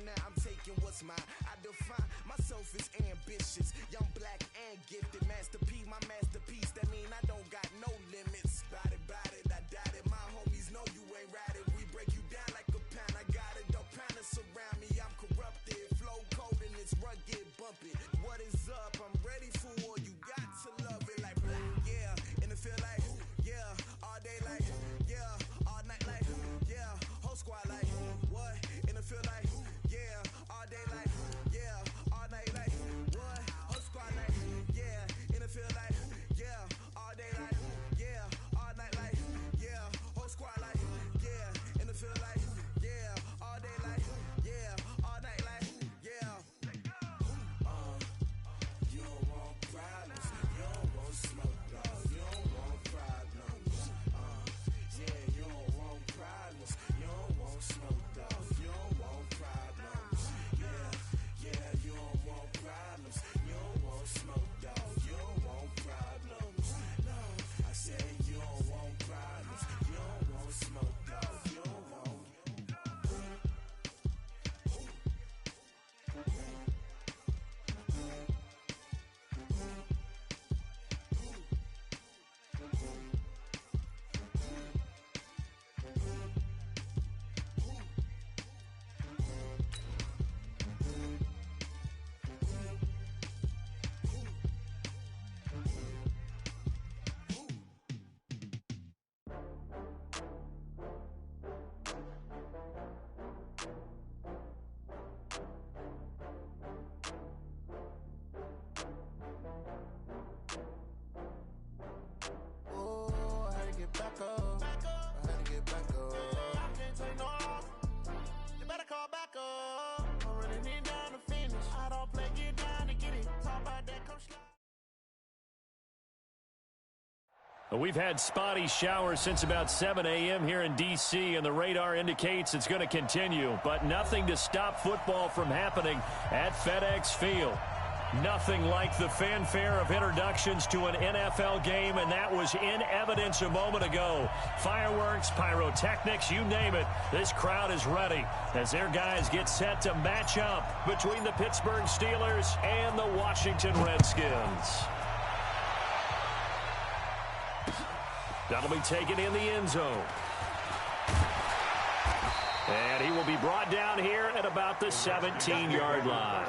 now I'm taking what's mine. I define myself as ambitious, young, black, and gifted. Master P, my masterpiece. That mean I don't got no limits. Bout it, I doubt it. My homies know you ain't ride it. We break you down like a pound. I got it, don't pound it surround me. I'm corrupted, flow cold and it's rugged, bump it. What is up? I'm ready for war. You got to love it like yeah, and it feel like yeah, all day like yeah, all night like yeah, whole squad like what? And it feel like yeah, all day like yeah, all night like what? Whole squad like yeah, and it feel like yeah, all day like yeah, all night like yeah, whole squad like yeah, and it feel like yeah, all day like yeah, all night like yeah. You don't want problems, you don't want smoke, dog. You don't want problems. Yeah, you don't want problems, you don't want smoke, dog. You don't want problems. Yeah, you don't want problems, you don't want smoke, dog. You don't want problems. No, I said you don't want problems, you don't want smoke, dog. You don't want. We've had spotty showers since about 7 a.m. here in D.C., and the radar indicates it's going to continue, but nothing to stop football from happening at FedEx Field. Nothing like the fanfare of introductions to an NFL game, and that was in evidence a moment ago. Fireworks, pyrotechnics, you name it. This crowd is ready as their guys get set to match up between the Pittsburgh Steelers and the Washington Redskins. That'll be taken in the end zone. And he will be brought down here at about the 17-yard line.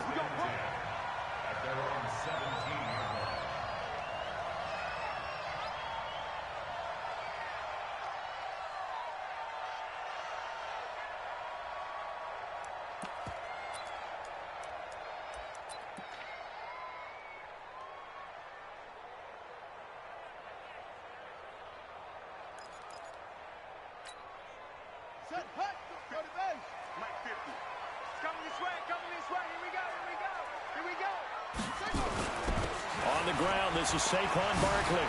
On the ground, this is Saquon Barkley.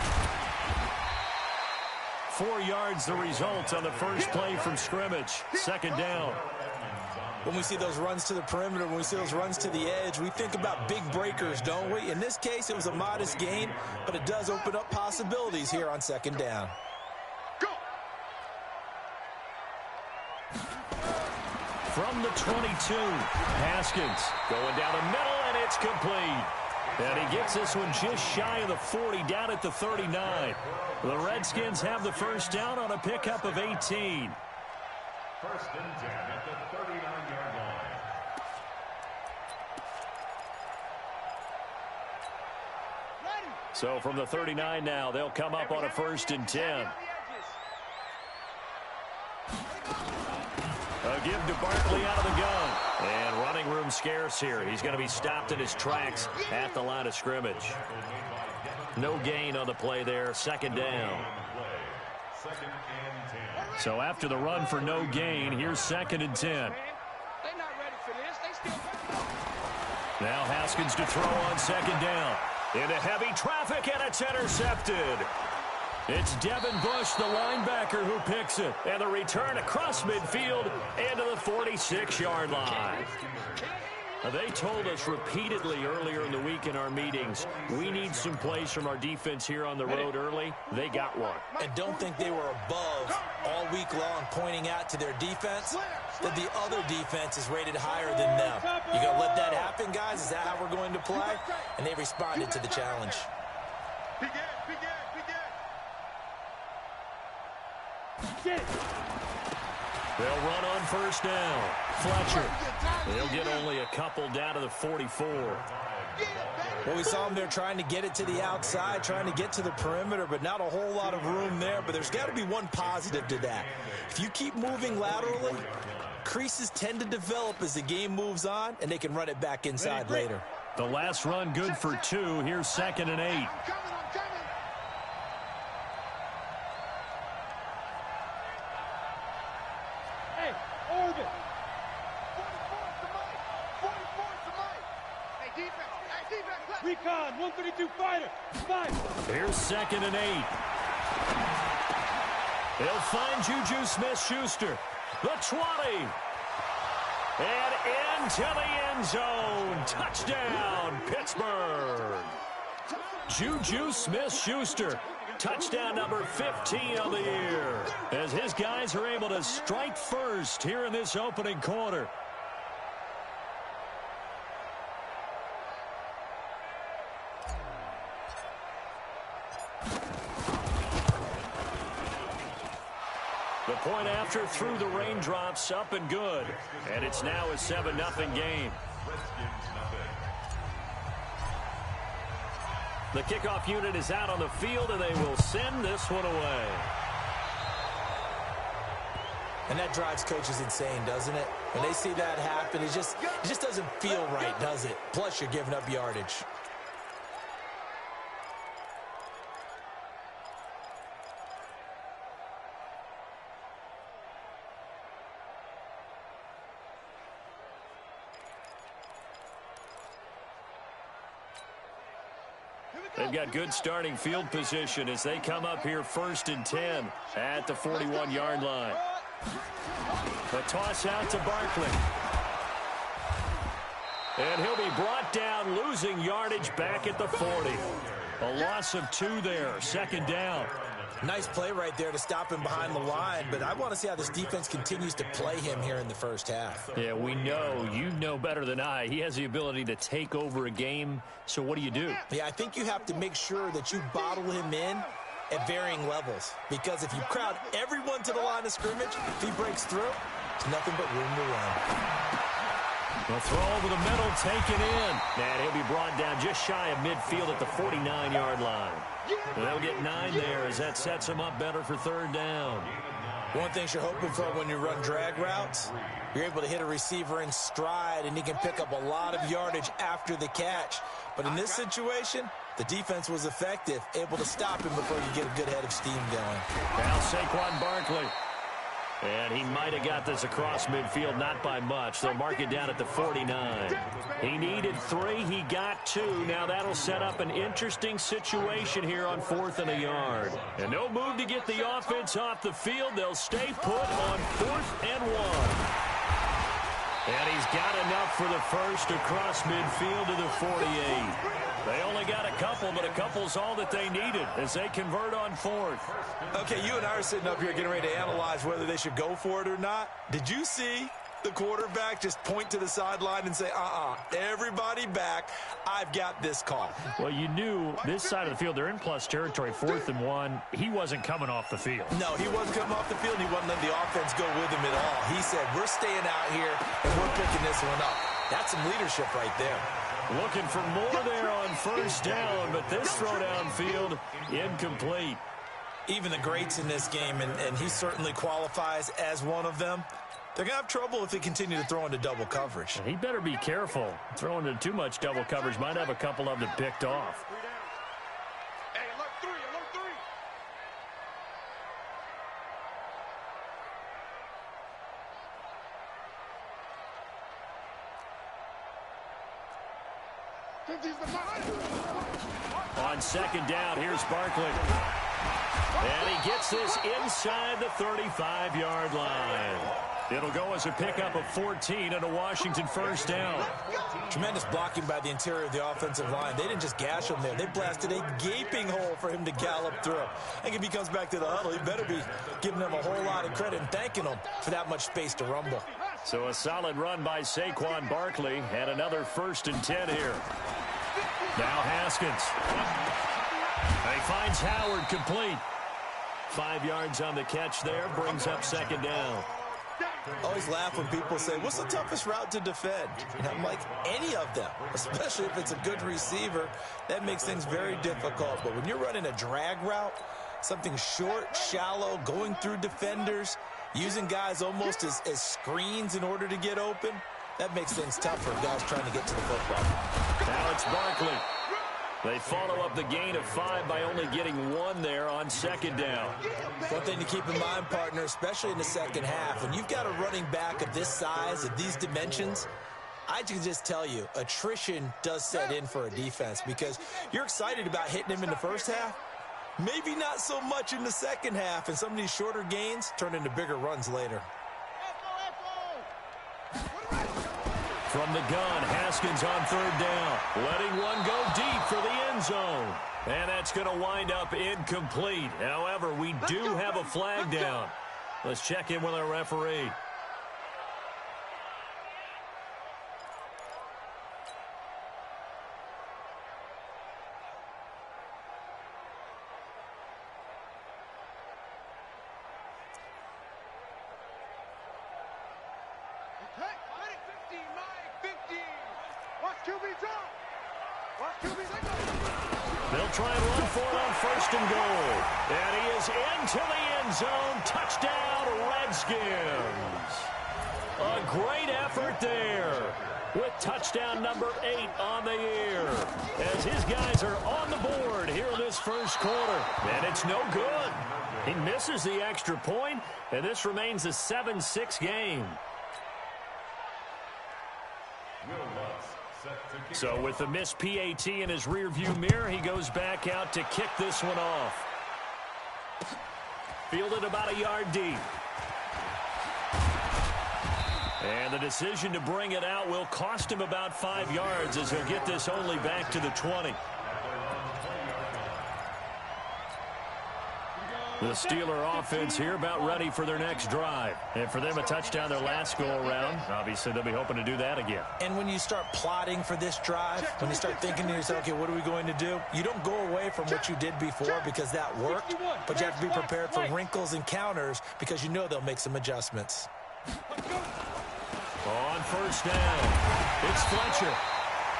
4 yards the result on the first play from scrimmage. Second down. When we see those runs to the perimeter, when we see those runs to the edge, we think about big breakers, don't we? In this case, it was a modest gain, but it does open up possibilities here on second down. From the 22, Haskins going down the middle, and it's complete. And he gets this one just shy of the 40, down at the 39. The Redskins have the first down on a pickup of 18. First and 10 at the 39-yard line. So from the 39 now, they'll come up on a first and 10. A give to Barkley out of the gun. And running room scarce here. He's going to be stopped in his tracks at the line of scrimmage. No gain on the play there. Second down. So after the run for no gain, here's second and 10. Now Haskins to throw on second down. Into heavy traffic, and it's intercepted. It's Devin Bush, the linebacker, who picks it. And the return across midfield into the 46-yard line. They told us repeatedly earlier in the week in our meetings, we need some plays from our defense here on the road early. They got one. And don't think they were above all week long, pointing out to their defense that the other defense is rated higher than them. You going to let that happen, guys? Is that how we're going to play? And they responded to the challenge. They'll run on first down. Fletcher. They'll get only a couple down to the 44. Well, we saw them there trying to get it to the outside, trying to get to the perimeter, but not a whole lot of room there. But there's got to be one positive to that. If you keep moving laterally, creases tend to develop as the game moves on, and they can run it back inside later. The last run good for 2. Here's 2nd and 8. Recon, 132 fighter. Here's 2nd and 8. He'll find Juju Smith-Schuster. The 20. And into the end zone. Touchdown, Pittsburgh. Juju Smith-Schuster. Touchdown number 15 of the year. As his guys are able to strike first here in this opening quarter. The point after through the raindrops, up and good. And it's now a 7-0 game. The kickoff unit is out on the field, and they will send this one away. And that drives coaches insane, doesn't it? When they see that happen, it just doesn't feel right, does it? Plus, you're giving up yardage. They've got good starting field position as they come up here 1st and 10 at the 41-yard line. The toss out to Barkley. And he'll be brought down, losing yardage back at the 40. A loss of 2 there, 2nd down. Nice play right there to stop him behind the line, but I want to see how this defense continues to play him here in the first half. Yeah, we know. You know better than I. He has the ability to take over a game, so what do you do? Yeah, I think you have to make sure that you bottle him in at varying levels, because if you crowd everyone to the line of scrimmage, if he breaks through, there's nothing but room to run. The throw over the middle, taken in. And he'll be brought down just shy of midfield at the 49-yard line. And they'll get 9 there as that sets them up better for 3rd down. One thing you're hoping for when you run drag routes, you're able to hit a receiver in stride, and he can pick up a lot of yardage after the catch. But in this situation, the defense was effective, able to stop him before you get a good head of steam going. Now Saquon Barkley. And he might have got this across midfield, not by much. They'll mark it down at the 49. He needed 3. He got 2. Now that'll set up an interesting situation here on 4th and a yard. And no move to get the offense off the field. They'll stay put on 4th and 1. And he's got enough for the first across midfield to the 48. They only got a couple, but a couple's all that they needed as they convert on 4th. Okay, you and I are sitting up here getting ready to analyze whether they should go for it or not. Did you see the quarterback just point to the sideline and say, everybody back, I've got this call? Well, you knew this side of the field, they're in plus territory, 4th and 1. He wasn't coming off the field. No, he wasn't coming off the field. He wasn't letting the offense go with him at all. He said, we're staying out here, and we're picking this one up. That's some leadership right there. Looking for more there on 1st down, but this throw downfield, incomplete. Even the greats in this game, and he certainly qualifies as one of them, they're going to have trouble if they continue to throw into double coverage. He better be careful. Throwing into too much double coverage might have a couple of them picked off. Hey, alert 3, alert 3. On 2nd down, here's Barkley. And he gets this inside the 35-yard line. It'll go as a pickup of 14 and a Washington first down. Tremendous blocking by the interior of the offensive line. They didn't just gash him there. They blasted a gaping hole for him to gallop through. I think if he comes back to the huddle, he better be giving them a whole lot of credit and thanking them for that much space to rumble. So a solid run by Saquon Barkley and another 1st and 10 here. Now Haskins. He finds Howard complete. 5 yards on the catch there, brings up 2nd down. I always laugh when people say, what's the toughest route to defend? And I'm like, any of them, especially if it's a good receiver. That makes things very difficult. But when you're running a drag route, something short, shallow, going through defenders, using guys almost as screens in order to get open, that makes things tough for guys trying to get to the football. Now it's Barkley. They follow up the gain of 5 by only getting 1 there on 2nd down. One thing to keep in mind, partner, especially in the second half, when you've got a running back of this size, of these dimensions, I can just tell you, attrition does set in for a defense because you're excited about hitting him in the first half. Maybe not so much in the second half, and some of these shorter gains turn into bigger runs later. From the gun, Haskins on 3rd down. Letting one go deep for the end zone. And that's going to wind up incomplete. However, we do have a flag down. Let's check in with our referee. They'll try and run for it on 1st and goal. And he is into the end zone. Touchdown, Redskins. A great effort there with touchdown number 8 on the year. As his guys are on the board here in this first quarter. And it's no good. He misses the extra point, and this remains a 7-6 game. So with the missed PAT in his rearview mirror, he goes back out to kick this one off. Fielded about a yard deep. And the decision to bring it out will cost him about 5 yards as he'll get this only back to the 20. The Steeler offense here about ready for their next drive. And for them, a touchdown their last go-around. Obviously, they'll be hoping to do that again. And when you start plotting for this drive, when you start thinking to yourself, okay, what are we going to do? You don't go away from what you did before because that worked, but you have to be prepared for wrinkles and counters because you know they'll make some adjustments. On 1st down, it's Fletcher.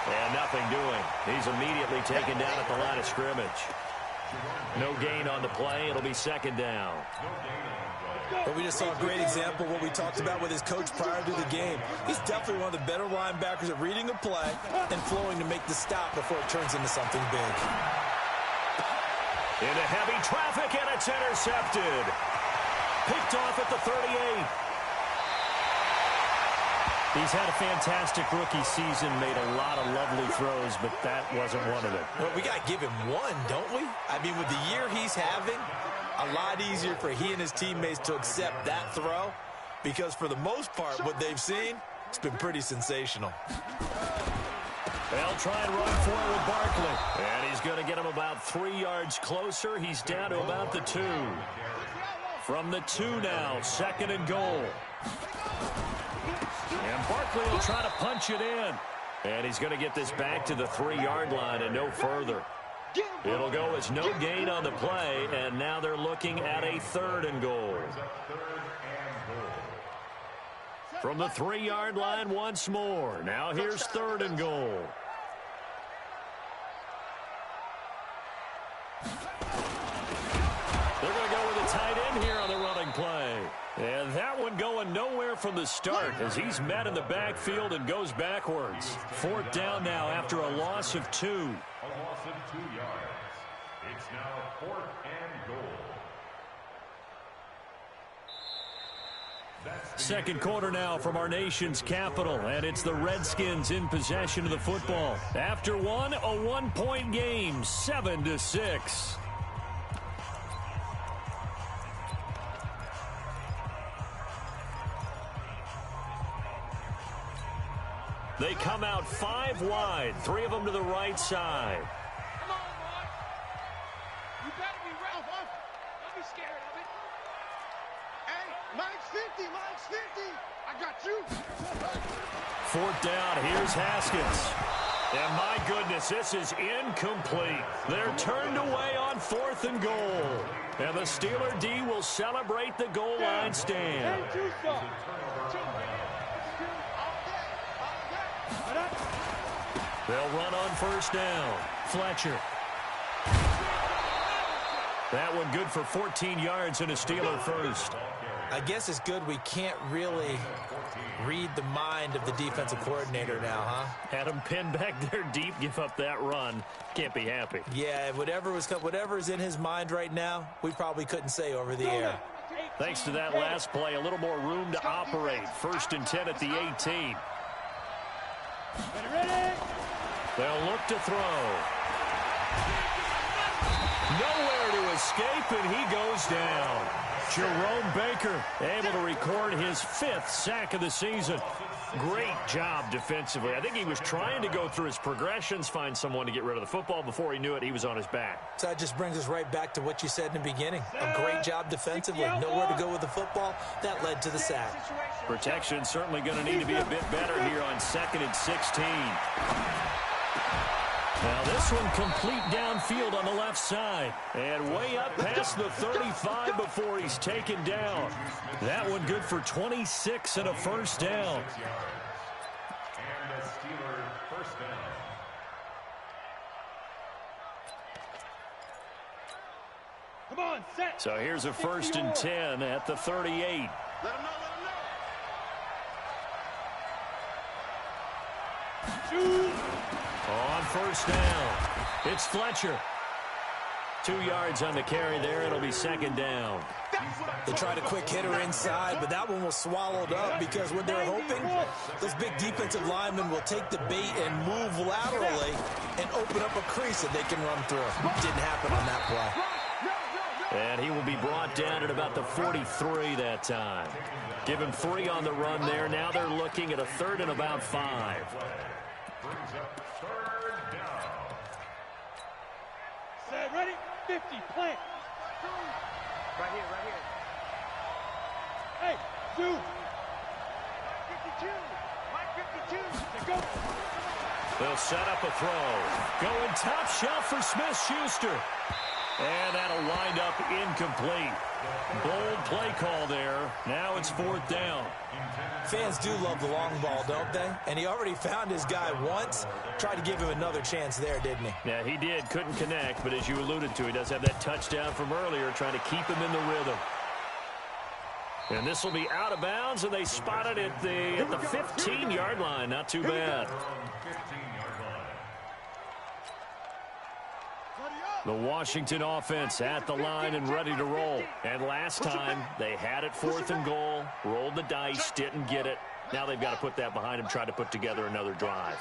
And nothing doing. He's immediately taken down at the line of scrimmage. No gain on the play. It'll be 2nd down. But we just saw a great example of what we talked about with his coach prior to the game. He's definitely one of the better linebackers at reading a play and flowing to make the stop before it turns into something big. Into heavy traffic, and it's intercepted. Picked off at the 38. He's had a fantastic rookie season, made a lot of lovely throws, but that wasn't one of them. Well, we got to give him one, don't we? I mean, with the year he's having, a lot easier for he and his teammates to accept that throw because for the most part, what they've seen, it's been pretty sensational. They'll try and run for it with Barkley. And he's going to get him about 3 yards closer. He's down to about the 2. From the 2 now, 2nd and goal. And Barkley will try to punch it in. And he's going to get this back to the 3-yard line and no further. It'll go as no gain on the play, and now they're looking at a 3rd and goal. From the 3-yard line once more. Now here's 3rd and goal. They're going to go with a tight end here on the running play. And that one going nowhere from the start as he's met in the backfield and goes backwards. 4th down now after a loss of 2. A loss of 2 yards. It's now 4th and goal. Second quarter now from our nation's capital, and it's the Redskins in possession of the football. After one, a 1-point game, 7-6. They come out 5 wide, 3 of them to the right side. Come on, Mark. You better be ready. Don't be scared of it. Hey, Mike's 50, Mike's 50. I got you. 4th down, here's Haskins. And my goodness, this is incomplete. They're turned away on 4th and goal. And the Steeler D will celebrate the goal line stand. They'll run on 1st down. Fletcher. That one good for 14 yards and a Steeler first. I guess it's good we can't really read the mind of the defensive coordinator now, huh? Had him pinned back there deep, give up that run. Can't be happy. Yeah, whatever's in his mind right now, we probably couldn't say over the air. Thanks to that last play, a little more room to operate. 1st and 10 at the 18. They'll look to throw. Nowhere to escape, and he goes down. Jerome Baker able to record his 5th sack of the season. Great job defensively. I think he was trying to go through his progressions, find someone to get rid of the football. Before he knew it, he was on his back. So that just brings us right back to what you said in the beginning. A great job defensively. Nowhere to go with the football. That led to the sack. Protection certainly going to need to be a bit better here on 2nd and 16. Now this one complete downfield on the left side. And way up past the 35 before he's taken down. That one good for 26 and a 1st down. And the Steelers 1st down. Come on, set. So here's a 1st and 10 at the 38. Let him know, Shoot. On 1st down, it's Fletcher. 2 yards on the carry there. It'll be 2nd down. They tried a quick hitter inside, but that one was swallowed up because what they're hoping, those big defensive linemen will take the bait and move laterally and open up a crease that they can run through. Didn't happen on that play. And he will be brought down at about the 43 that time. Give him 3 on the run there. Now they're looking at a 3rd and about 5. Brings up 3rd down. Set, ready? 50, plant. Right here, right here. Hey, Sue. 52. Go. They'll set up a throw. Going top shelf for Smith-Schuster. And that'll wind up incomplete. Bold play call there. Now it's 4th down. Fans do love the long ball, don't they? And he already found his guy once. Tried to give him another chance there, didn't he? Yeah, he did. Couldn't connect, but as you alluded to, he does have that touchdown from earlier, trying to keep him in the rhythm. And this will be out of bounds, and they spot it at the 15-yard line. Not too bad. The Washington offense at the line and ready to roll. And last time, they had it 4th and goal, rolled the dice, didn't get it. Now they've got to put that behind them, try to put together another drive.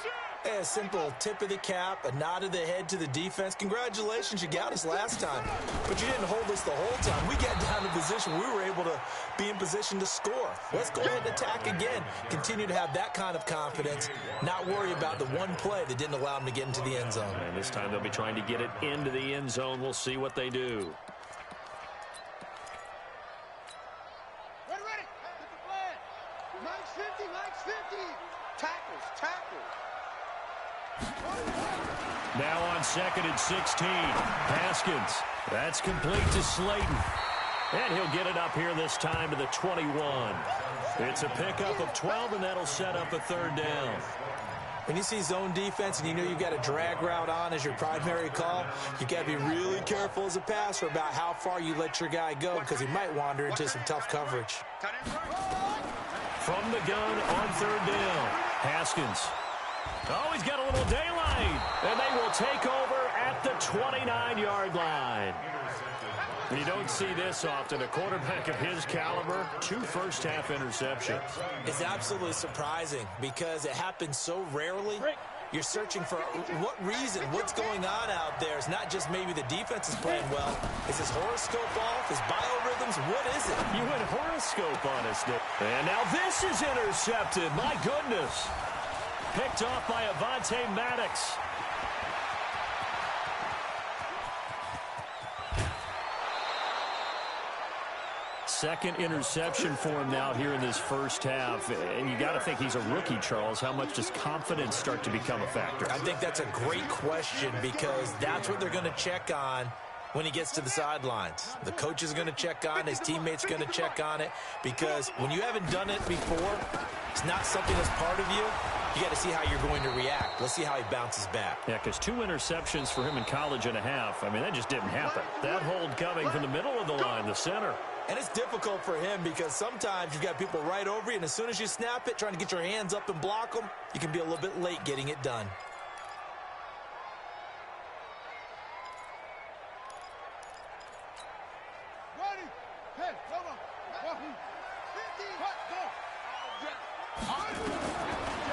A simple tip of the cap, a nod of the head to the defense. Congratulations, you got us last time. But you didn't hold us the whole time. We got down to position. We were able to be in position to score. Let's go ahead and attack again. Continue to have that kind of confidence. Not worry about the one play that didn't allow them to get into the end zone. And this time they'll be trying to get it into the end zone. We'll see what they do. Ready. Hit the flag. Mike's 50, Mike's 50. Tackles. Now on 2nd and 16. Haskins. That's complete to Slayton. And he'll get it up here this time to the 21. It's a pickup of 12, and that'll set up a 3rd down. When you see zone defense and you know you've got a drag route on as your primary call, you got to be really careful as a passer about how far you let your guy go because he might wander into some tough coverage. From the gun on 3rd down. Haskins. Oh, he's got a little daylight. And they will take over at the 29-yard line. You don't see this often. A quarterback of his caliber, 2 first-half interceptions. It's absolutely surprising because it happens so rarely. You're searching for what reason, what's going on out there. It's not just maybe the defense is playing well. Is his horoscope off? His biorhythms? What is it? You went horoscope on us, Nick. And now this is intercepted. My goodness. picked off by Avonte Maddox. Second interception for him now here in this first half. And you got to think he's a rookie, Charles. How much does confidence start to become a factor? I think that's a great question because that's what they're going to check on when he gets to the sidelines. The coach is going to check on, his teammates are going to check on it, because when you haven't done it before, it's not something that's part of you. You got to see how you're going to react. Let's see how he bounces back. Yeah, because 2 interceptions for him in college and a half. I mean, that just didn't happen. That hold coming from the middle of the line, the center. And it's difficult for him because sometimes you've got people right over you, and as soon as you snap it, trying to get your hands up and block them, you can be a little bit late getting it done.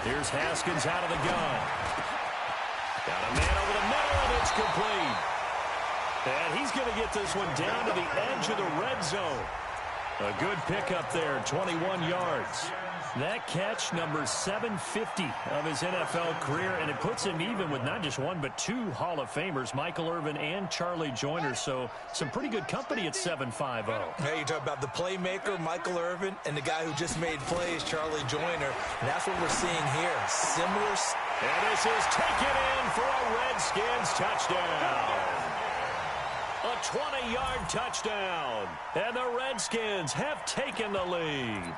Here's Haskins out of the gun. Got a man over the middle, and it's complete. And he's going to get this one down to the edge of the red zone. A good pickup there, 21 yards. That catch, number 750 of his NFL career, and it puts him even with not just one but 2 Hall of Famers, Michael Irvin and Charlie Joyner. So some pretty good company at 7'5". Hey, you talk about the playmaker, Michael Irvin, and the guy who just made plays, Charlie Joyner. And that's what we're seeing here. Similar. And this is taken in for a Redskins touchdown. A 20-yard touchdown. And the Redskins have taken the lead.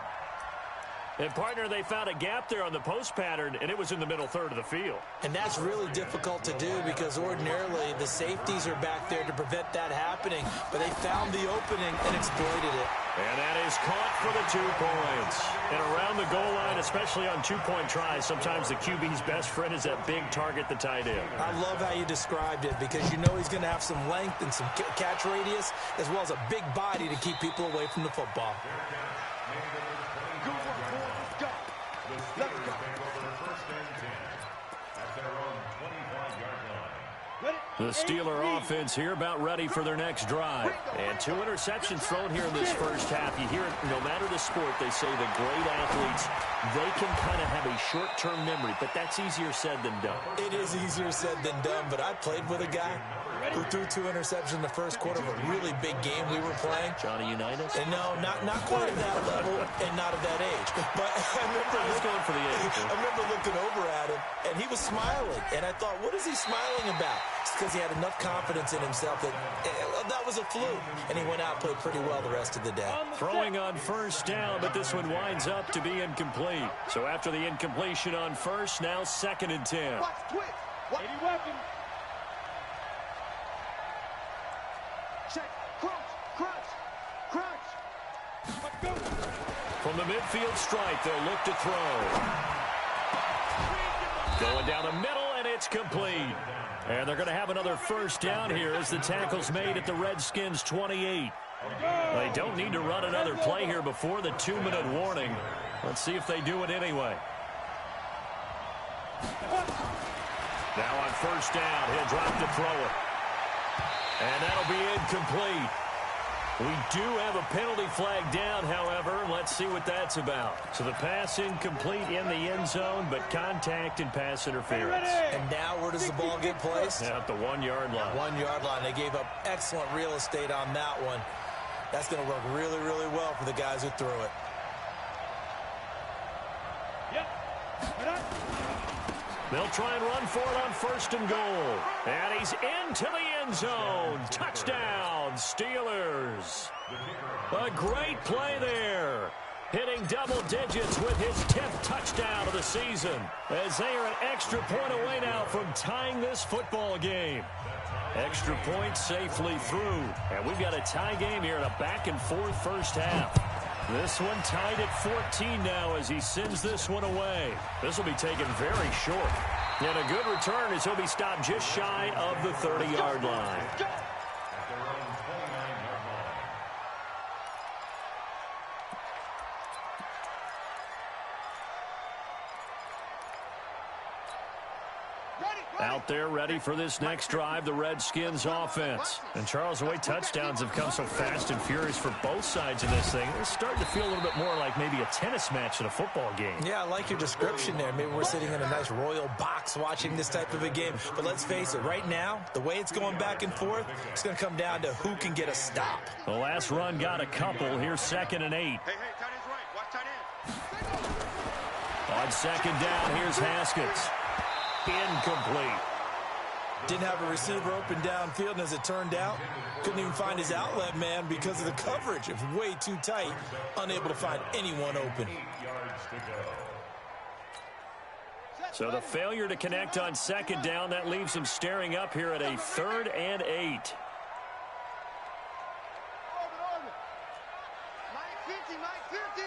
And, partner, they found a gap there on the post pattern, and it was in the middle third of the field. And that's really difficult to do because ordinarily the safeties are back there to prevent that happening. But they found the opening and exploited it. And that is caught for the 2 points. And around the goal line, especially on 2-point tries, sometimes the QB's best friend is that big target, the tight end. I love how you described it because you know he's going to have some length and some catch radius as well as a big body to keep people away from the football. The Steeler offense here about ready for their next drive. And 2 interceptions thrown here in this first half. You hear it, no matter the sport, they say the great athletes, they can kind of have a short-term memory, but that's easier said than done. It is easier said than done, but I played with a guy who threw 2 interceptions in the first quarter of a really big game we were playing. Johnny Unitas? And no, not quite at that level and not at that age. But I was going for the age. I remember looking over at him, and he was smiling. And I thought, what is he smiling about? It's because he had enough confidence in himself that that was a fluke. And he went out and played pretty well the rest of the day. Throwing on first down, but this one winds up to be incomplete. So after the incompletion on first, now 2nd and 10. From the midfield stripe, they'll look to throw. Going down the middle, and it's complete. And they're going to have another first down here as the tackle's made at the Redskins' 28. They don't need to run another play here before the 2-minute warning. Let's see if they do it anyway. Now on first down, he'll drop to throw it. And that'll be incomplete. We do have a penalty flag down, however. Let's see what that's about. So the pass incomplete in the end zone, but contact and pass interference. And now where does the ball get placed? Yeah, at the 1-yard line. 1-yard line. They gave up excellent real estate on that one. That's going to work really, really well for the guys who threw it. They'll try and run for it on 1st and goal. And he's into the end zone. Touchdown, Steelers. A great play there. Hitting double digits with his 10th touchdown of the season. As they are an extra point away now from tying this football game. Extra point safely through. And we've got a tie game here in a back-and-forth first half. This one tied at 14 now as he sends this one away. This will be taken very short. And a good return as he'll be stopped just shy of the 30-yard line. Ready? Out there ready for this next drive, the Redskins offense. And Charles, the way touchdowns have come so fast and furious for both sides of this thing, it's starting to feel a little bit more like maybe a tennis match in a football game. Yeah, I like your description there. Maybe we're sitting in a nice royal box watching this type of a game. But let's face it, right now, the way it's going back and forth, it's going to come down to who can get a stop. The last run got a couple. Here's 2nd and 8. Hey, tight end's right. Watch tight end. On 2nd down, here's Haskins. Incomplete. Didn't have a receiver open downfield, and as it turned out, couldn't even find his outlet man because of the coverage. It was way too tight, unable to find anyone open. So the failure to connect on 2nd down, that leaves him staring up here at a 3rd and 8. Mike 50, Mike 50.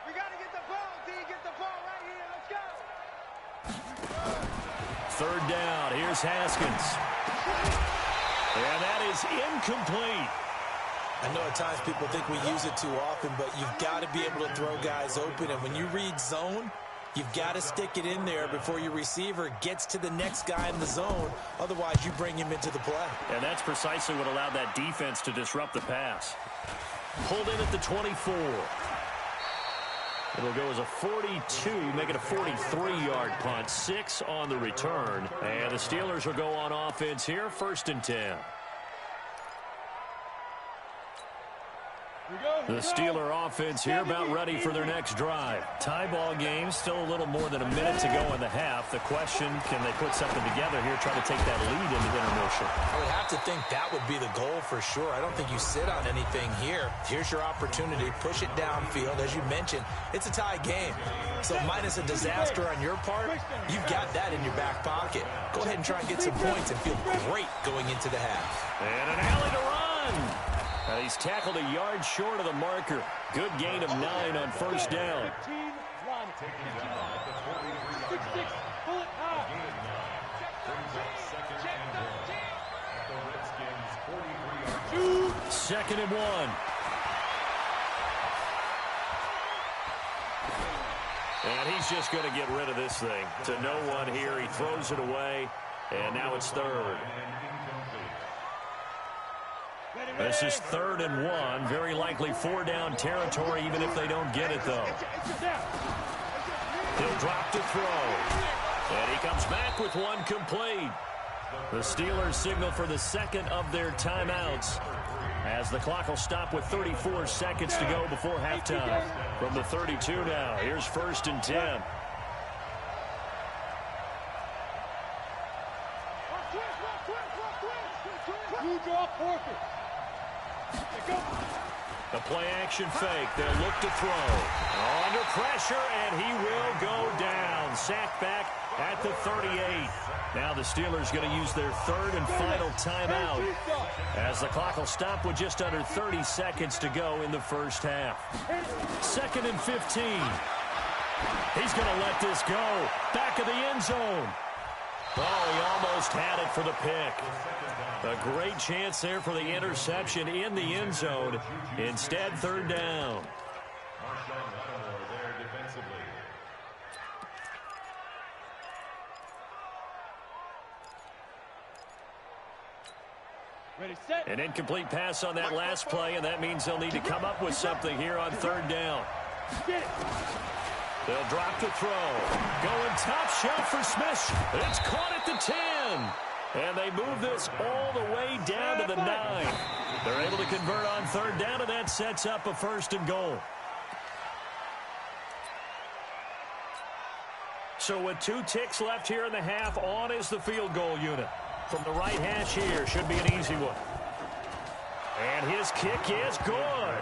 We got to get the ball, D. Get the ball right here. Let's go. 3rd down. Here's Haskins. And that is incomplete. I know at times people think we use it too often, but you've got to be able to throw guys open. And when you read zone, you've got to stick it in there before your receiver gets to the next guy in the zone. Otherwise, you bring him into the play. And that's precisely what allowed that defense to disrupt the pass. Pulled in at the 24. It'll go as a 42, make it a 43-yard punt. 6 on the return. And the Steelers will go on offense here, 1st and 10. The Steeler offense here about ready for their next drive. Tie ball game, still a little more than a minute to go in the half. The question, can they put something together here, try to take that lead into intermission? I would have to think that would be the goal for sure. I don't think you sit on anything here. Here's your opportunity. Push it downfield. As you mentioned, it's a tie game. So minus a disaster on your part, you've got that in your back pocket. Go ahead and try and get some points and feel great going into the half. And an alley to run. And he's tackled a yard short of the marker. Good gain of 9 on 1st down. 2nd and 1. And he's just going to get rid of this thing. To no one here. He throws it away. And now it's 3rd. This is 3rd and 1. Very likely 4-down territory, even if they don't get it, though. He'll drop to throw. And he comes back with one complete. The Steelers signal for the 2nd of their timeouts, as the clock will stop with 34 seconds to go before halftime. From the 32 now, here's 1st and 10. The play-action fake. They'll look to throw. Under pressure, and he will go down. Sacked back at the 38. Now the Steelers going to use their 3rd and final timeout, as the clock will stop with just under 30 seconds to go in the first half. 2nd and 15. He's going to let this go. Back of the end zone. Oh, he almost had it for the pick. A great chance there for the interception in the end zone. Instead, 3rd down. An incomplete pass on that last play, and that means they'll need to come up with something here on 3rd down. They'll drop to throw. Going top shelf for Smith. It's caught at the 10. And they move this all the way down to the 9. They're able to convert on 3rd down, and that sets up a 1st and goal. So with 2 ticks left here in the half, on is the field goal unit. From the right hash here, should be an easy one. And his kick is good.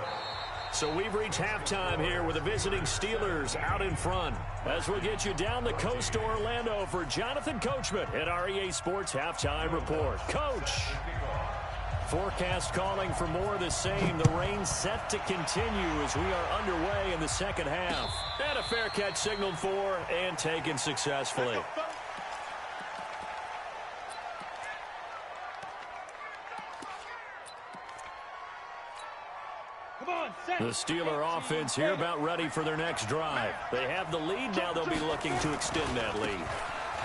So we've reached halftime here with the visiting Steelers out in front. As we'll get you down the coast to Orlando for Jonathan Coachman at our EA Sports Halftime Report. Coach! Forecast calling for more of the same. The rain set to continue as we are underway in the second half. And a fair catch signaled for and taken successfully. The Steeler offense here about ready for their next drive. They have the lead now. They'll be looking to extend that lead.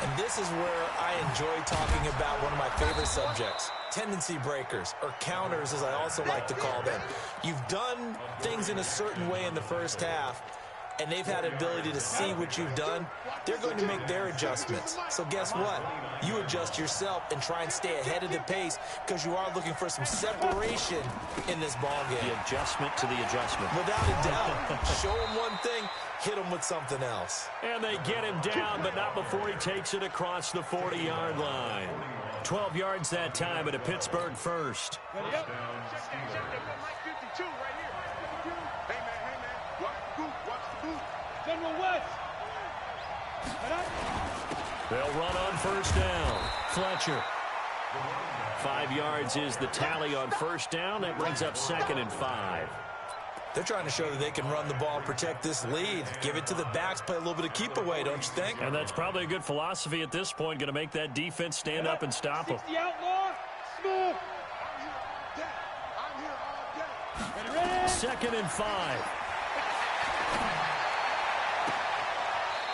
And this is where I enjoy talking about one of my favorite subjects, tendency breakers, or counters as I also like to call them. You've done things in a certain way in the first half, and they've had an ability to see what you've done. They're going to make their adjustments. So guess what? You adjust yourself and try and stay ahead of the pace because you are looking for some separation in this ball game. The adjustment to the adjustment. Without a doubt. Show them one thing, hit them with something else. And they get him down, but not before he takes it across the 40-yard line. 12 yards that time at a Pittsburgh first. Ready up. MY52 right here. Hey, man. Watch the boot. Watch the boot. General West. They'll run on first down. Fletcher. 5 yards is the tally on first down. That brings up 2nd and 5. They're trying to show that they can run the ball and protect this lead. Give it to the backs, play a little bit of keep away, don't you think? And that's probably a good philosophy at this point. Going to make that defense stand up and stop them. The outlaw. Smith. I'm here all day. 2nd and 5.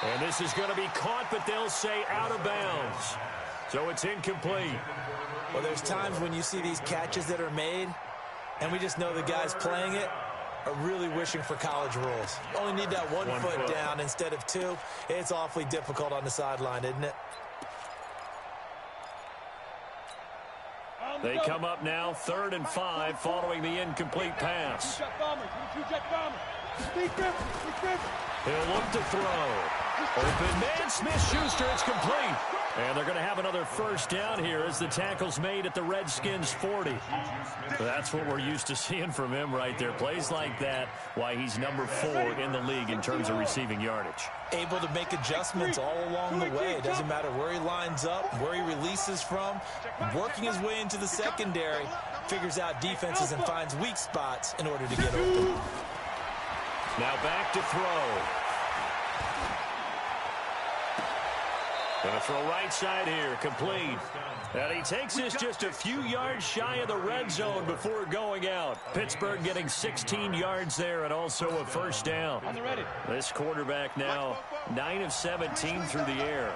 And this is going to be caught, but they'll say out of bounds. So it's incomplete. Well, there's times when you see these catches that are made, and we just know the guys playing it are really wishing for college rules. You only need that one foot down instead of 2. It's awfully difficult on the sideline, isn't it? They come up now 3rd and 5 following the incomplete pass. He'll look to throw. Open man, Smith-Schuster, it's complete. And they're going to have another first down here as the tackle's made at the Redskins 40. That's what we're used to seeing from him right there. Plays like that, why he's number 4 in the league in terms of receiving yardage. Able to make adjustments all along the way. It doesn't matter where he lines up, where he releases from. Working his way into the secondary, figures out defenses and finds weak spots in order to get open. Now back to throw. Going to throw right side here, complete. And he takes this just a few yards shy of the red zone before going out. Pittsburgh getting 16 yards there and also a first down. This quarterback now 9 of 17 through the air.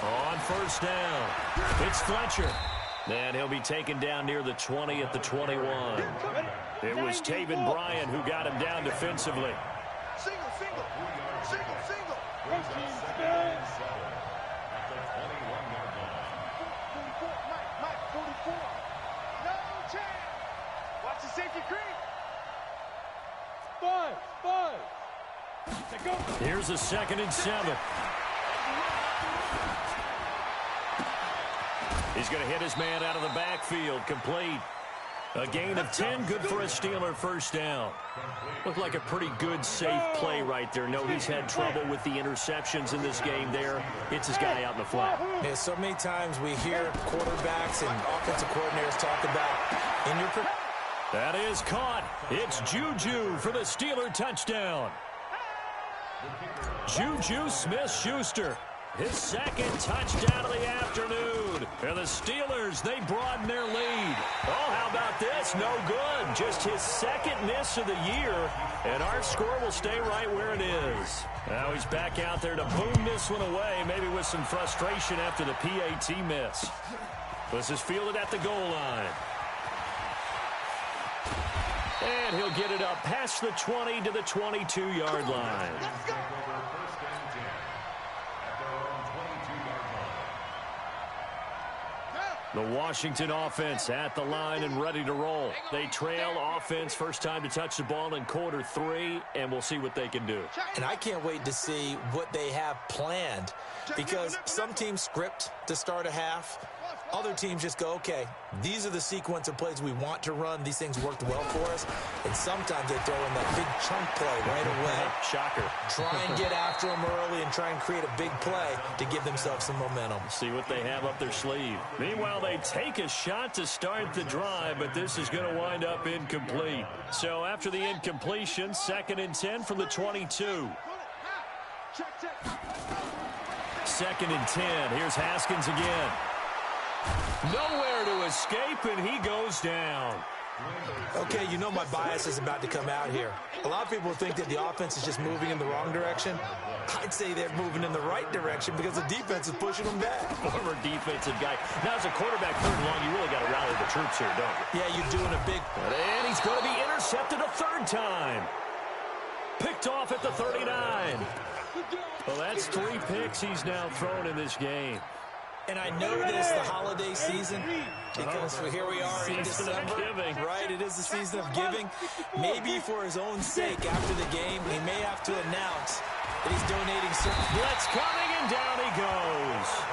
On first down, it's Fletcher. And he'll be taken down near the 20 at the 21. It was Taven Bryan who got him down defensively. Single. 44. No chance. Watch the safety creep. 5. Here's a 2nd and 7. He's going to hit his man out of the backfield, complete. A gain of 10, good for a Steeler first down. Looked like a pretty good, safe play right there. No, he's had trouble with the interceptions in this game there. It's his guy out in the flat. Yeah, so many times we hear quarterbacks and offensive coordinators talk about in your... That is caught. It's Juju for the Steeler touchdown. Juju Smith-Schuster. His 2nd touchdown of the afternoon. And the Steelers, they broaden their lead. Oh, how about this? No good. Just his 2nd miss of the year. And our score will stay right where it is. Now he's back out there to boom this one away, maybe with some frustration after the PAT miss. This is fielded at the goal line. And he'll get it up past the 20 to the 22-yard line. The Washington offense at the line and ready to roll. They trail offense, first time to touch the ball in quarter 3, and we'll see what they can do. And I can't wait to see what they have planned, because some teams script to start a half. Other teams just go, okay, these are the sequence of plays we want to run. These things worked well for us. And sometimes they throw in that big chunk play right away. Shocker. Try and get after them early and try and create a big play to give themselves some momentum. See what they have up their sleeve. Meanwhile, they take a shot to start the drive, but this is going to wind up incomplete. So after the incompletion, 2nd and 10 from the 22. 2nd and 10. Here's Haskins again. Nowhere to escape, and he goes down. Okay, you know my bias is about to come out here. A lot of people think that the offense is just moving in the wrong direction. I'd say they're moving in the right direction because the defense is pushing them back. Former defensive guy. Now, as a quarterback, third and long, you really got to rally the troops here, don't you? Yeah, you're doing a big... And he's going to be intercepted a third time. Picked off at the 39. Well, that's 3 picks he's now thrown in this game. And I know this, the holiday season, because here we are in December, right? It is the season of giving. Maybe for his own sake, after the game, he may have to announce that he's donating certain... Blitz coming, and down he goes.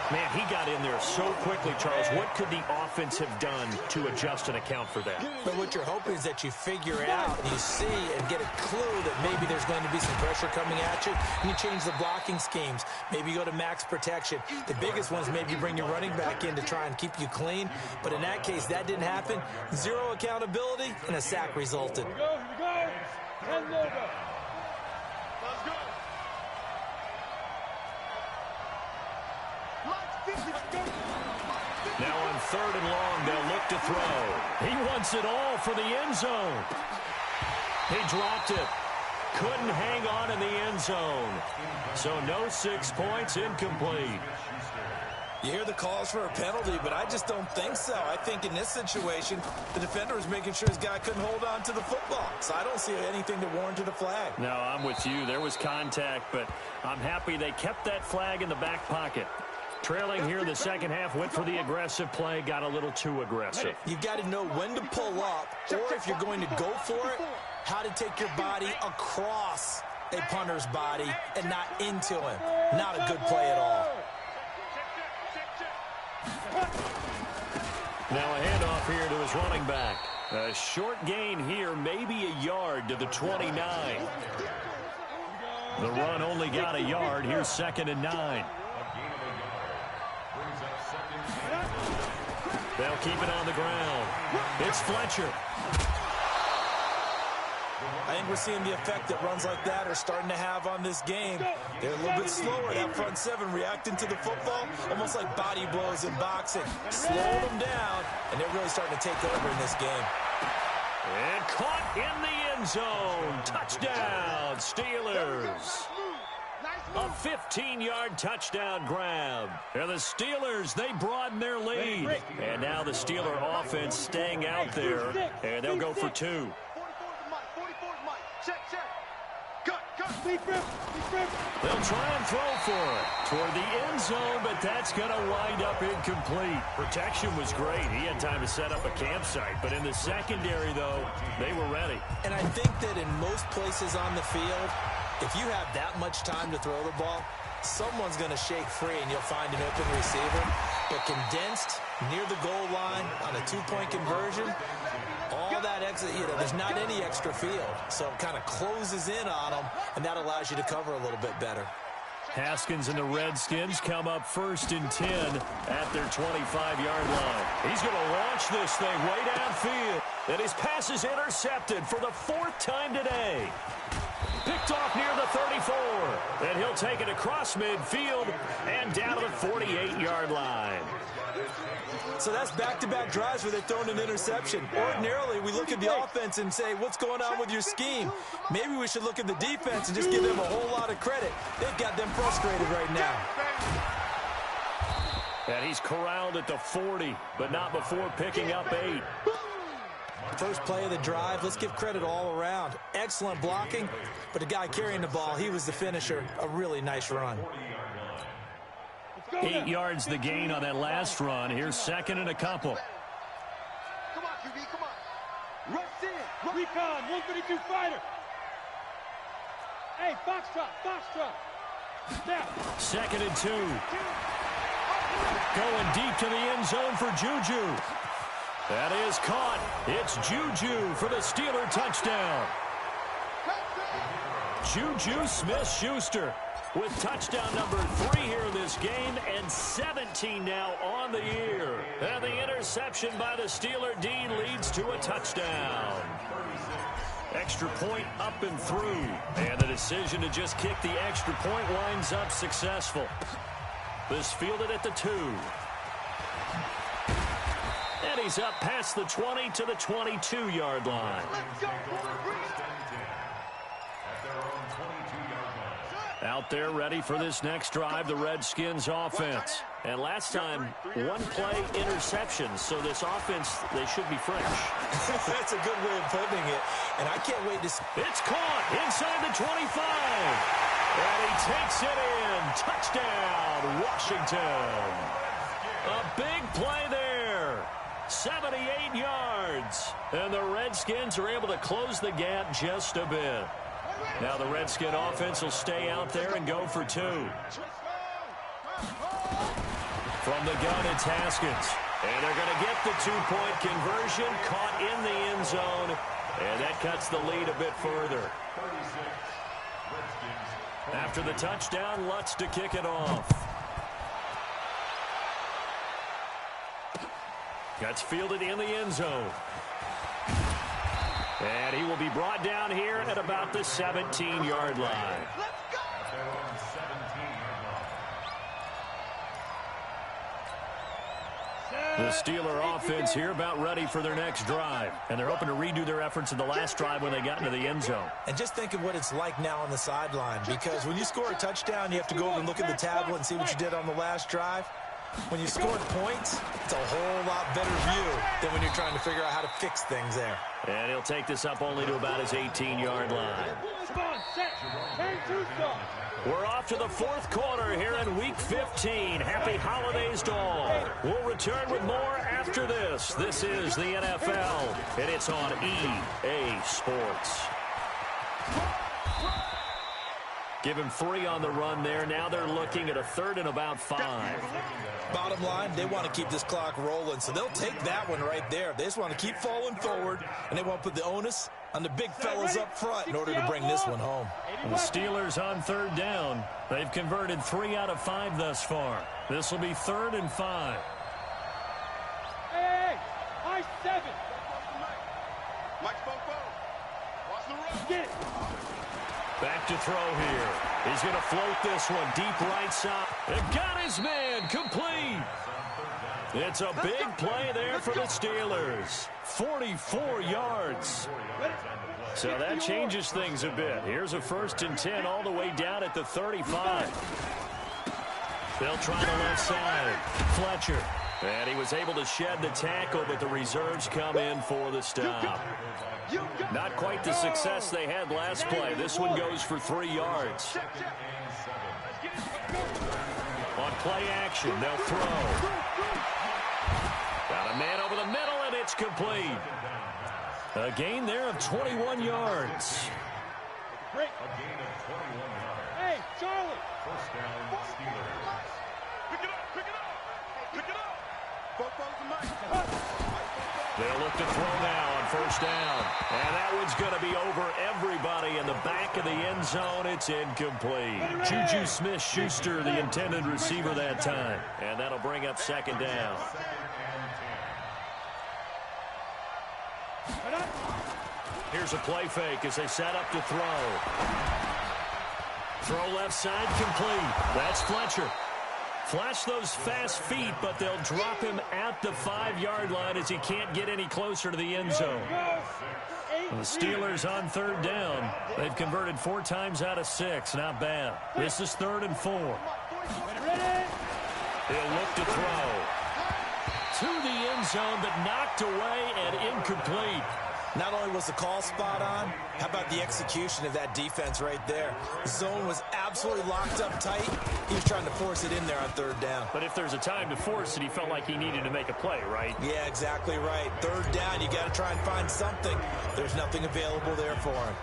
Man, he got in there so quickly, Charles. What could the offense have done to adjust and account for that? But what you're hoping is that you figure out, you see, and get a clue that maybe there's going to be some pressure coming at you, and you change the blocking schemes. Maybe you go to max protection. The biggest one is maybe you bring your running back in to try and keep you clean. But in that case, that didn't happen. 0 accountability, and a sack resulted. Here we go. And over. Let's go. Now on 3rd and long, they'll look to throw. He wants it all for the end zone. He dropped it. Couldn't hang on in the end zone. So no 6 points, incomplete. You hear the calls for a penalty, but I just don't think so. I think in this situation, the defender was making sure his guy couldn't hold on to the football. So I don't see anything that warranted a flag. No, I'm with you. There was contact, but I'm happy they kept that flag in the back pocket. Trailing here in the second half, went for the aggressive play, got a little too aggressive. You've got to know when to pull up, or if you're going to go for it, how to take your body across a punter's body and not into him. Not a good play at all. Now a handoff here to his running back. A short gain here, maybe a yard to the 29. The run only got a yard. Here's 2nd and 9. They'll keep it on the ground. It's Fletcher. I think we're seeing the effect that runs like that are starting to have on this game. They're a little bit slower. That front 7 reacting to the football, almost like body blows in boxing. Slowing them down, and they're really starting to take over in this game. And caught in the end zone. Touchdown, Steelers. A 15-yard touchdown grab. And the Steelers, they broaden their lead. And now the Steeler offense staying out there. And they'll go for 2. They'll try and throw for it toward the end zone, but that's going to wind up incomplete. Protection was great. He had time to set up a campsite. But in the secondary, though, they were ready. And I think that in most places on the field, if you have that much time to throw the ball, someone's going to shake free and you'll find an open receiver. But condensed near the goal line on a 2-point conversion, all that extra, there's not any extra field. So it kind of closes in on them, and that allows you to cover a little bit better. Haskins and the Redskins come up 1st and 10 at their 25-yard line. He's going to launch this thing way downfield. And his pass is intercepted for the 4th time today. Picked off near the 34. And he'll take it across midfield and down to the 48-yard line. So that's back-to-back drives where they've thrown an interception. Ordinarily, we look at the offense and say, what's going on with your scheme? Maybe we should look at the defense and just give them a whole lot of credit. They've got them frustrated right now. And he's corralled at the 40, but not before picking up 8. First play of the drive, let's give credit all around. Excellent blocking, but the guy carrying the ball, he was the finisher. A really nice run. 8 yards the gain on that last run. Here's 2nd and a couple. Come on, QB, come on. Rush in. Recon, 132 fighter. Hey, box truck. Now. 2nd and 2. Going deep to the end zone for Juju. That is caught. It's Juju for the Steeler touchdown. Juju Smith-Schuster with touchdown number 3 here in this game, and 17 now on the year. And the interception by the Steeler D leads to a touchdown. Extra point up and through. And the decision to just kick the extra point winds up successful. This fielded at the 2. And plays up past the 20 to the 22-yard line. Let's go, boys. Bring it up. At their own 22-yard line. Out there ready for this next drive, the Redskins offense. And last time, one play interception, so this offense, they should be fresh. That's a good way of putting it, and I can't wait to see. It's caught inside the 25, and he takes it in. Touchdown, Washington. A big play there, 78 yards, and the Redskins are able to close the gap just a bit. Now the Redskin offense will stay out there and go for two. From the gun, it's Haskins. And they're going to get the two-point conversion, caught in the end zone, and that cuts the lead a bit further. After the touchdown, Lutz to kick it off. Gets fielded in the end zone. And he will be brought down here at about the 17-yard line. Let's go. The Steeler offense here about ready for their next drive. And they're hoping to redo their efforts in the last drive when they got into the end zone. And just think of what it's like now on the sideline, because when you score a touchdown, you have to go over and look at the tablet and see what you did on the last drive. When you scored points, it's a whole lot better view than when you're trying to figure out how to fix things there. And he'll take this up only to about his 18-yard line. We're off to the fourth quarter here in Week 15. Happy holidays to all. We'll return with more after this. This is the NFL, and it's on EA Sports. Give him 3 on the run there. Now they're looking at a 3rd and about 5. Bottom line, they want to keep this clock rolling, so they'll take that one right there. They just want to keep falling forward, and they want to put the onus on the big fellas up front in order to bring this one home. The Steelers on 3rd down. They've converted 3 out of 5 thus far. This will be 3rd and 5. Hey, I-7. Mike Bobo. Watch the run. Get it. Back to throw here. He's going to float this one deep right side. They've got his man complete. It's a big play there for the Steelers. 44 yards. So that changes things a bit. Here's a 1st and 10 all the way down at the 35. They'll try the left side. Fletcher. And he was able to shed the tackle, but the reserves come in for the stop. Not quite the success they had last play. This one goes for 3 yards. On play action, they'll throw. Got a man over the middle, and it's complete. A gain there of 21 yards. Break. Hey, Charlie. First down, Steelers. Pick it up, pick it up. Pick it up. Bobo's the mic. They'll look to throw now on 1st down. And that one's going to be over everybody in the back of the end zone. It's incomplete. Juju Smith-Schuster, the intended receiver that time. And that'll bring up 2nd down. Here's a play fake as they set up to throw. Throw left side complete. That's Fletcher. Flash those fast feet, but they'll drop him at the 5-yard line as he can't get any closer to the end zone. The Steelers on 3rd down. They've converted 4 times out of 6. Not bad. This is 3rd and 4. He'll look to throw. To the end zone, but knocked away and incomplete. Not only was the call spot on, how about the execution of that defense right there? The zone was absolutely locked up tight. He was trying to force it in there on 3rd down. But if there's a time to force it, he felt like he needed to make a play, right? Yeah, exactly right. 3rd down, you got to try and find something. There's nothing available there for him.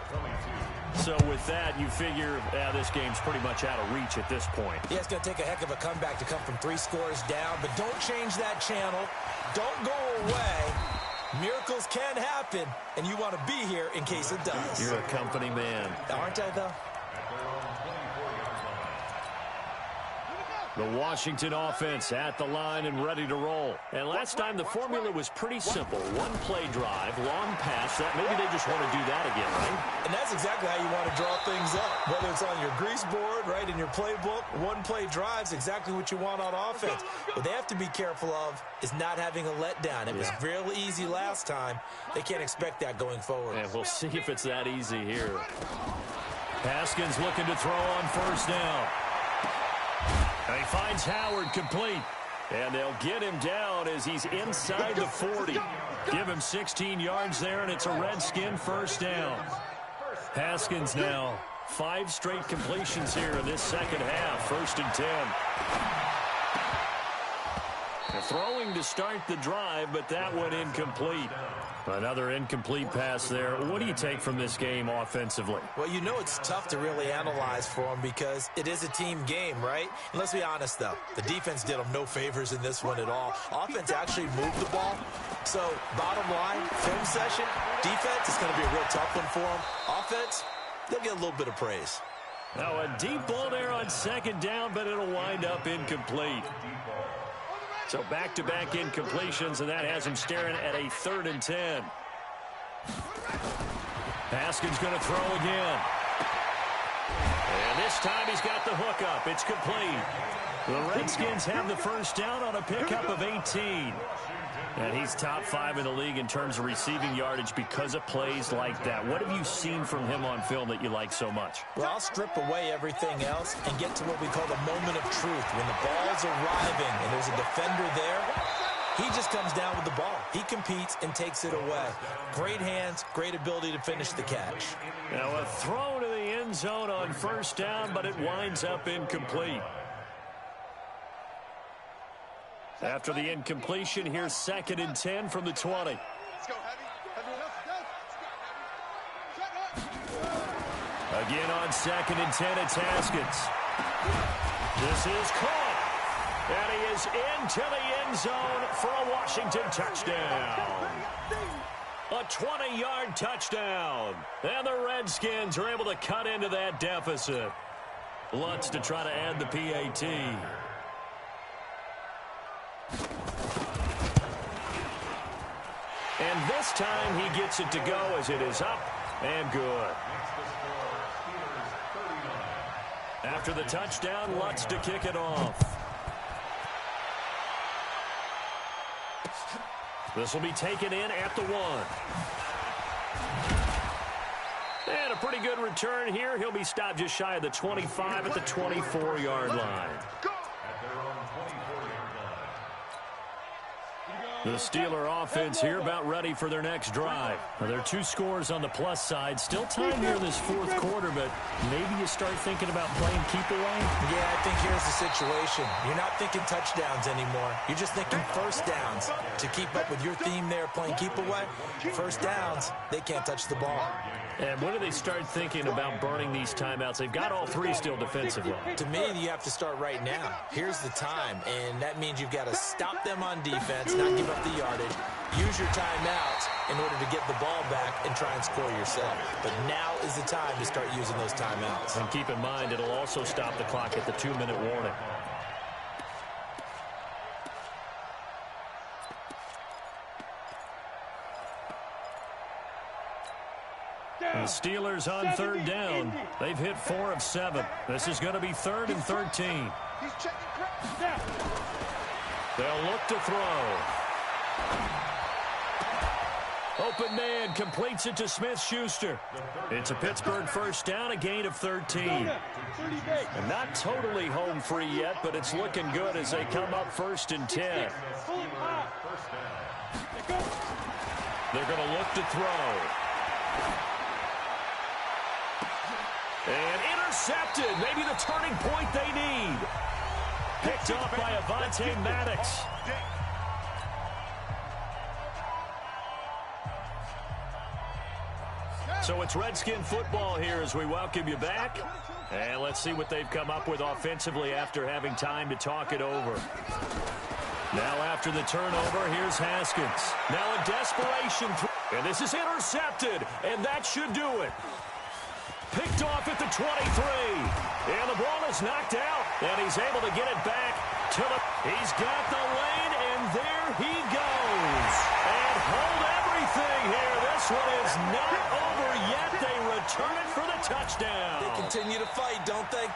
So with that, you figure this game's pretty much out of reach at this point. Yeah, it's going to take a heck of a comeback to come from 3 scores down, but don't change that channel. Don't go away. Miracles can happen, and you want to be here in case it does. You're a company man. Aren't I, though? The Washington offense at the line and ready to roll. And last time the formula was pretty simple. One-play drive, long pass. Maybe they just want to do that again, right? And that's exactly how you want to draw things up. Whether it's on your grease board, right, in your playbook, one-play drive's exactly what you want on offense. What they have to be careful of is not having a letdown. It was real easy last time. They can't expect that going forward. And we'll see if it's that easy here. Haskins looking to throw on first down. And he finds Howard complete. And they'll get him down as he's inside the 40. Give him 16 yards there, and it's a Redskin first down. Haskins now 5 straight completions here in this second half. 1st and 10. They're throwing to start the drive, but that went incomplete. Another incomplete pass there. What do you take from this game offensively? Well, you know it's tough to really analyze for them because it is a team game, right? And let's be honest, though. The defense did them no favors in this one at all. Offense actually moved the ball. So, bottom line, film session, defense is going to be a real tough one for them. Offense, they'll get a little bit of praise. Now, a deep ball there on 2nd down, but it'll wind up incomplete. So back-to-back incompletions, and that has him staring at a 3rd and 10. Haskins going to throw again. And this time he's got the hook up. It's complete. The Redskins have the first down on a pickup of 18. And he's top 5 in the league in terms of receiving yardage because of plays like that. What have you seen from him on film that you like so much? Well, I'll strip away everything else and get to what we call the moment of truth. When the ball's arriving and there's a defender there, he just comes down with the ball. He competes and takes it away. Great hands, great ability to finish the catch. Now a throw to the end zone on first down, but it winds up incomplete. After the incompletion, here's 2nd and 10 from the 20. Let's go, heavy. Again on 2nd and 10, it's Haskins. This is caught. And he is into the end zone for a Washington touchdown. A 20-yard touchdown. And the Redskins are able to cut into that deficit. Lutz to try to add the PAT. And this time he gets it to go as it is up and good. After the touchdown, Lutz to kick it off. This will be taken in at the 1. And a pretty good return here. He'll be stopped just shy of the 25 at the 24-yard line. The Steeler offense here about ready for their next drive. Now, there are 2 scores on the plus side. Still time here in this 4th quarter, but maybe you start thinking about playing keep away? Yeah, I think here's the situation. You're not thinking touchdowns anymore. You're just thinking first downs. To keep up with your theme there, playing keep away, first downs, they can't touch the ball. And when do they start thinking about burning these timeouts? They've got all 3 still defensively. To me, you have to start right now. Here's the time, and that means you've got to stop them on defense, not give up the yardage, use your timeouts in order to get the ball back and try and score yourself. But now is the time to start using those timeouts. And keep in mind, it'll also stop the clock at the 2-minute warning. The Steelers on 3rd down. They've hit 4 of 7. This is going to be 3rd and 13. They'll look to throw. Open man completes it to Smith-Schuster. It's a Pittsburgh first down, a gain of 13. And not totally home free yet, but it's looking good as they come up 1st and 10. They're going to look to throw. And intercepted. Maybe the turning point they need. Picked off by Avonte Maddox. So it's Redskin football here as we welcome you back. And let's see what they've come up with offensively after having time to talk it over. Now after the turnover, here's Haskins. Now a desperation. And this is intercepted. And that should do it. Picked off at the 23. And the ball is knocked out. And he's able to get it back to the... He's got the lane, and there he goes. And hold everything here. This one is not over yet. They return it for the touchdown. They continue to fight, don't they?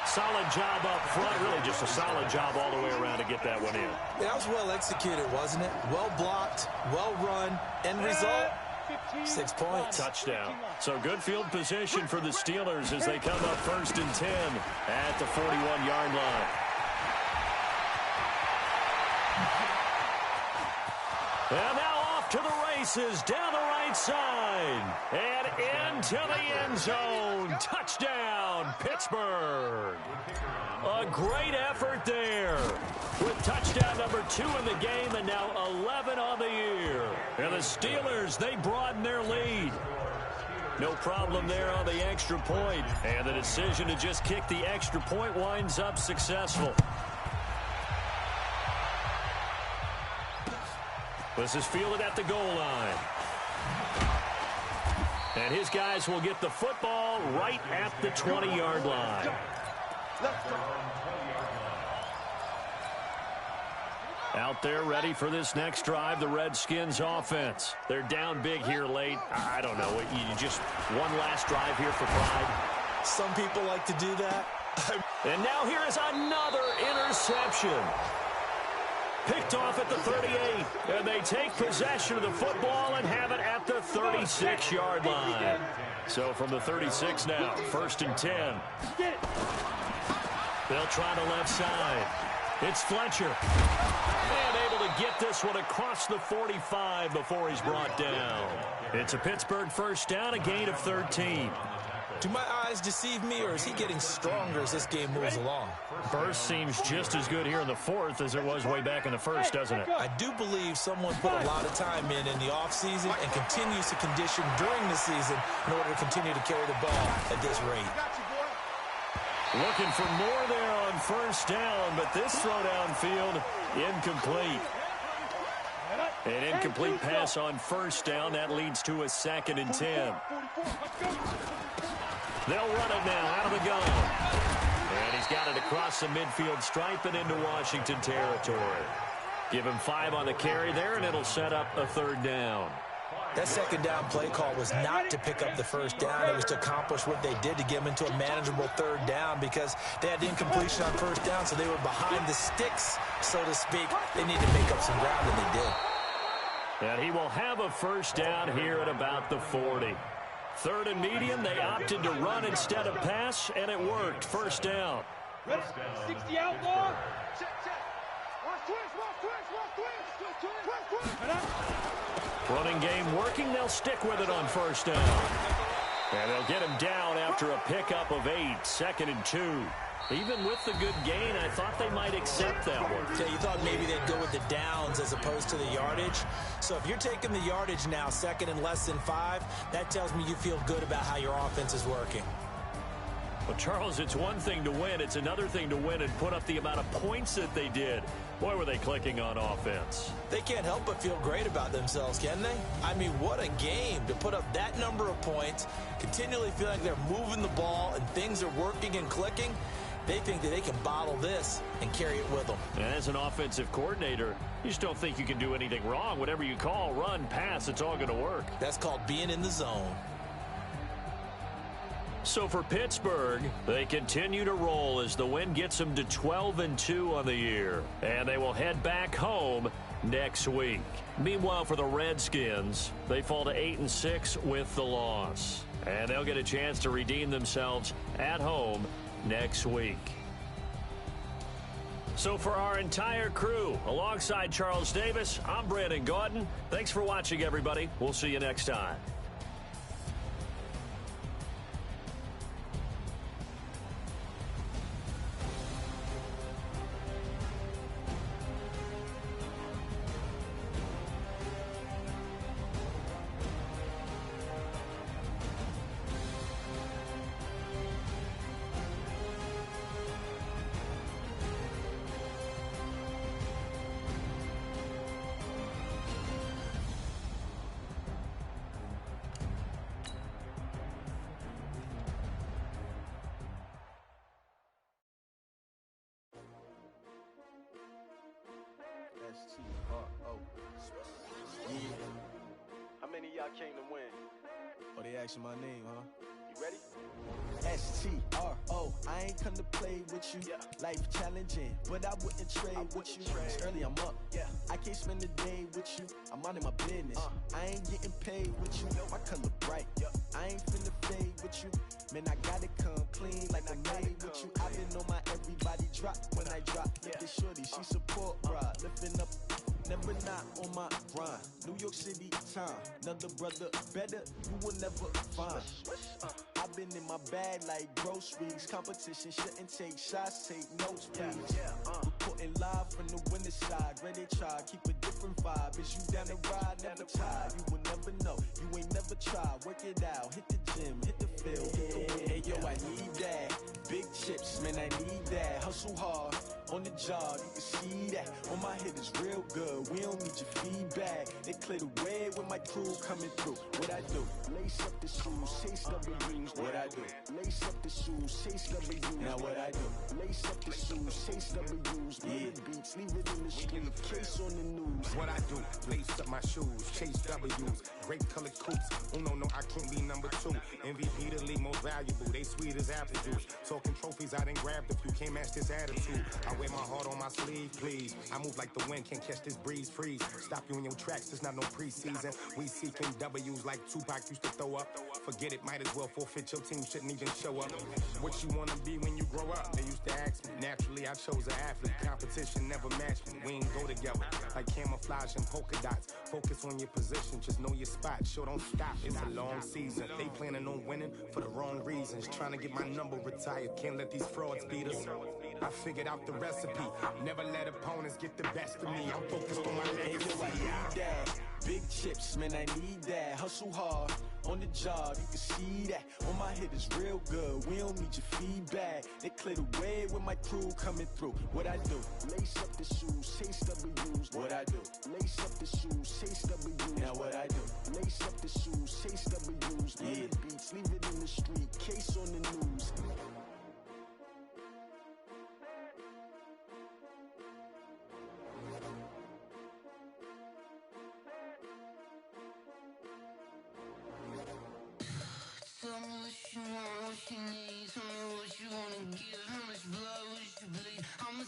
Solid job up front. Really just a solid job all the way around to get that one in. That was well executed, wasn't it? Well blocked, well run. End result, 6 points. Touchdown. So good field position for the Steelers as they come up 1st and 10 at the 41-yard line. And now off to the races down the right side and into the end zone. Touchdown, Pittsburgh. A great effort there with touchdown number 2 in the game and now 11 on the year. And the Steelers, they broaden their lead. No problem there on the extra point. And the decision to just kick the extra point winds up successful. This is fielded at the goal line. And his guys will get the football right at the 20-yard line. Out there ready for this next drive, the Redskins offense. They're down big here late. I don't know. You just one last drive here for pride. Some people like to do that. And now here is another interception. Picked off at the 38, and they take possession of the football and have it at the 36-yard line. So from the 36 now, 1st and 10. They'll try the left side. It's Fletcher. And able to get this one across the 45 before he's brought down. It's a Pittsburgh first down, a gain of 13. Do my eyes deceive me, or is he getting stronger as this game moves along? Burst seems just as good here in the 4th as it was way back in the 1st, doesn't it? I do believe someone put a lot of time in the offseason and continues to condition during the season in order to continue to carry the ball at this rate. Looking for more there on 1st down, but this throw downfield incomplete. An incomplete pass on 1st down. That leads to a 2nd and 10. They'll run it now out of the gun. And he's got it across the midfield stripe and into Washington territory. Give him 5 on the carry there, and it'll set up a 3rd down. That 2nd down play call was not to pick up the 1st down. It was to accomplish what they did to get them into a manageable 3rd down because they had incompletion on 1st down, so they were behind the sticks, so to speak. They needed to make up some ground, and they did. And he will have a 1st down here at about the 40. 3rd and medium, they opted to run instead of pass, and it worked. 1st down. 60 outlaw. Check. Watch twist. Running game working. They'll stick with it on 1st down. And they'll get him down after a pickup of 8. 2nd and 2. Even with the good gain, I thought they might accept that one. Yeah, you thought maybe they'd go with the downs as opposed to the yardage. So if you're taking the yardage now, 2nd and less than 5, that tells me you feel good about how your offense is working. Well, Charles, it's one thing to win. It's another thing to win and put up the amount of points that they did. Boy, were they clicking on offense. They can't help but feel great about themselves, can they? I mean, what a game to put up that number of points, continually feel like they're moving the ball and things are working and clicking. They think that they can bottle this and carry it with them. And as an offensive coordinator, you just don't think you can do anything wrong. Whatever you call, run, pass, it's all going to work. That's called being in the zone. So for Pittsburgh, they continue to roll as the win gets them to 12-2 on the year. And they will head back home next week. Meanwhile, for the Redskins, they fall to 8-6 with the loss. And they'll get a chance to redeem themselves at home next week. So for our entire crew, alongside Charles Davis, I'm Brandon Gaudin. Thanks for watching, everybody. We'll see you next time. many of y'all came to win? Oh, they asking my name, huh? You ready? S-T-R-O, I ain't come to play with you. Yeah. Life challenging, but I wouldn't trade with you. It's early, I'm up. Yeah. I can't spend a day with you. I'm out of my business. I ain't getting paid with you. My color bright. I ain't finna fade with you. Man, I gotta come clean like I made with you. I been on my everybody drop when I drop. Look at shorty, she support bra. Lifting up, never not on my grind. New York City time, another brother better, you will never find. I've been in my bag like groceries. Competition shouldn't take shots, take notes, please. Reporting live from the winter side. Ready to try, keep a different vibe. Is you down the ride, never tired. You will never know, you ain't never tried. Work it out, hit the gym, hit the field, hit the wind. Hey yo, I need that. Big chips, man, I need that. Hustle hard, on the job, you can see that. On my head is real good, we don't need your feedback. They clear the way with my crew coming through. What I do? Lace up the shoes, chase W's. What I do? Lace up the shoes, chase W's. Now what I do? Lace up the shoes, chase W's. Yeah, beats, leave it in the street, case on the news. What I do? Lace up my shoes, chase W's. Great colored coops. Oh no, I can't be number 2. MVP the league most valuable. They sweet as apple juice. Talking trophies, I done grabbed a few. Can't match this attitude. I wear my heart on my sleeve, please. I move like the wind, can't catch this breeze, freeze. Stop you in your tracks, it's not no preseason. We seeking W's like Tupac used to throw up. Forget it, might as well forfeit. Your team shouldn't even show up. What you wanna be when you grow up? They used to ask me. Naturally, I chose an athlete. Competition never matched me. We ain't go together like camouflage and polka dots. Focus on your position, just know your spot. Sure, don't stop. It's a long season. They planning on winning for the wrong reasons. Trying to get my number retired. Can't let these frauds beat us. I figured out the recipe. Never let opponents get the best of me. I'm focused on my legacy. Hey yo, I need that. Big chips, man, I need that. Hustle hard, on the job, you can see that. On my head is real good, we don't need your feedback. They clear the way with my crew coming through. What I do? Lace up the shoes, chase W's. What I do? Lace up the shoes, chase W's. Now what I do? Lace up the shoes, chase W's. Yeah, beats, leave it in the street, case on the news. Tell me what you want, what you need. Tell me what you wanna give. How much blood would you bleed? I'ma